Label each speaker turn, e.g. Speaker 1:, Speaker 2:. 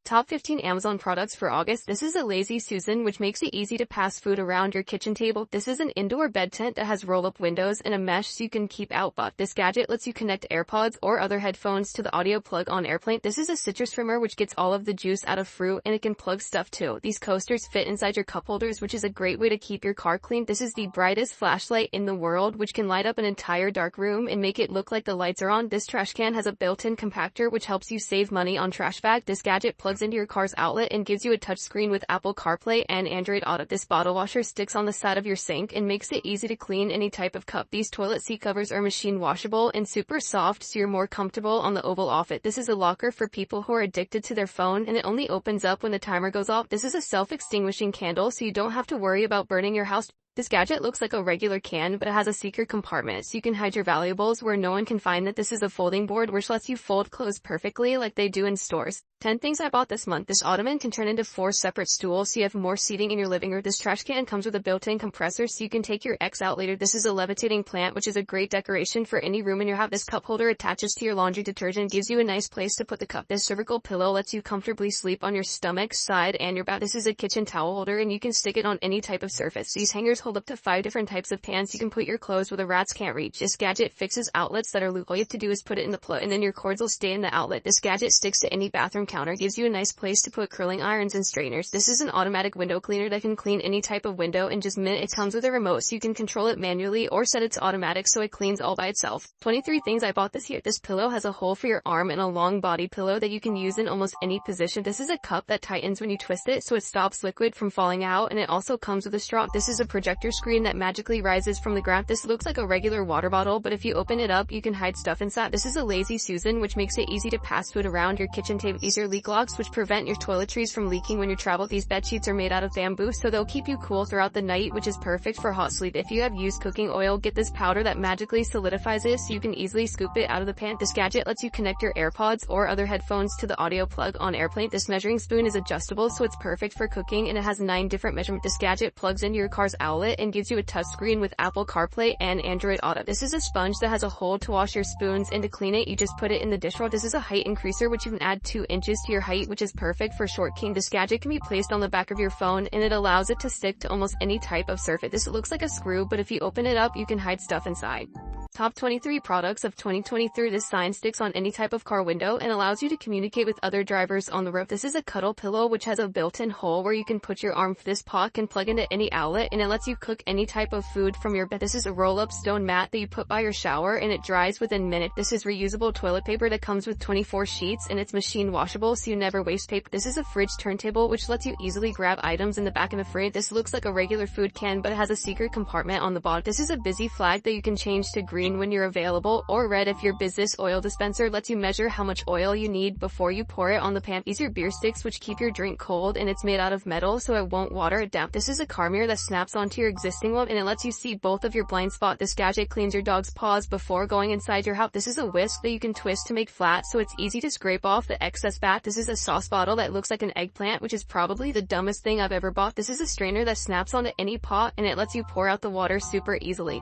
Speaker 1: Top 15 Amazon products for August. This is a Lazy Susan, which makes it easy to pass food around your kitchen table. This is an indoor bed tent that has roll-up windows and a mesh so you can keep out butt. This gadget lets you connect AirPods or other headphones to the audio plug on airplane. This is a citrus trimmer which gets all of the juice out of fruit, and it can plug stuff too. These coasters fit inside your cup holders, which is a great way to keep your car clean. This is the brightest flashlight in the world, which can light up an entire dark room and make it look like the lights are on. This trash can has a built-in compactor which helps you save money on trash bag. This gadget plugs into your car's outlet and gives you a touchscreen with Apple CarPlay and Android Auto. This bottle washer sticks on the side of your sink and makes it easy to clean any type of cup. These toilet seat covers are machine washable and super soft, so you're more comfortable on the Oval Office. This is a locker for people who are addicted to their phone, and it only opens up when the timer goes off. This is a self-extinguishing candle, so you don't have to worry about burning your house. This gadget looks like a regular can, but it has a secret compartment so you can hide your valuables where no one can find it. This is a folding board which lets you fold clothes perfectly like they do in stores. 10 things I bought this month. This ottoman can turn into 4 separate stools so you have more seating in your living room. This trash can comes with a built-in compressor so you can take your ex out later. This is a levitating plant which is a great decoration for any room in your house. This cup holder attaches to your laundry detergent and gives you a nice place to put the cup. This cervical pillow lets you comfortably sleep on your stomach, side, and your back. This is a kitchen towel holder and you can stick it on any type of surface. These hangers hold up to 5 different types of pans. You can put your clothes where the rats can't reach. This gadget fixes outlets that are loose. All you have to do is put it in the plug and then your cords will stay in the outlet. This gadget sticks to any bathroom counter, gives you a nice place to put curling irons and strainers. This is an automatic window cleaner that can clean any type of window in just minutes. It comes with a remote so you can control it manually or set it to automatic so it cleans all by itself. 23 things I bought this year. This pillow has a hole for your arm and a long body pillow that you can use in almost any position. This is a cup that tightens when you twist it so it stops liquid from falling out, and it also comes with a straw. This is a projector screen that magically rises from the ground. This looks like a regular water bottle, but if you open it up you can hide stuff inside. This is a Lazy Susan, which makes it easy to pass food around your kitchen table. These are leak locks which prevent your toiletries from leaking when you travel. These bed sheets are made out of bamboo so they'll keep you cool throughout the night, which is perfect for hot sleep. If you have used cooking oil, get this powder that magically solidifies it so you can easily scoop it out of the pan. This gadget lets you connect your AirPods or other headphones to the audio plug on airplane. This measuring spoon is adjustable so it's perfect for cooking, and it has 9 different measurements. This gadget plugs into your car's outlet and gives you a touchscreen with Apple CarPlay and Android Auto. This is a sponge that has a hole to wash your spoons, and to clean it you just put it in the dishwasher. This is a height increaser which you can add 2 inches to your height, which is perfect for short king. This gadget can be placed on the back of your phone and it allows it to stick to almost any type of surface. This looks like a screw, but if you open it up you can hide stuff inside. Top 23 products of 2023. This sign sticks on any type of car window and allows you to communicate with other drivers on the road. This is a cuddle pillow which has a built-in hole where you can put your arm. This pot can plug into any outlet and it lets you cook any type of food from your bed. This is a roll-up stone mat that you put by your shower and it dries within minutes. This is reusable toilet paper that comes with 24 sheets and it's machine washable so you never waste paper. This is a fridge turntable which lets you easily grab items in the back of the fridge. This looks like a regular food can but it has a secret compartment on the bottom. This is a busy flag that you can change to green when you're available, or red if your business. Oil dispenser lets you measure how much oil you need before you pour it on the pan. These are beer sticks which keep your drink cold, and it's made out of metal so it won't water it down. This is a car mirror that snaps onto your existing one and it lets you see both of your blind spot. This gadget cleans your dog's paws before going inside your house. This is a whisk that you can twist to make flat so it's easy to scrape off the excess fat. This is a sauce bottle that looks like an eggplant, which is probably the dumbest thing I've ever bought. This is a strainer that snaps onto any pot and it lets you pour out the water super easily.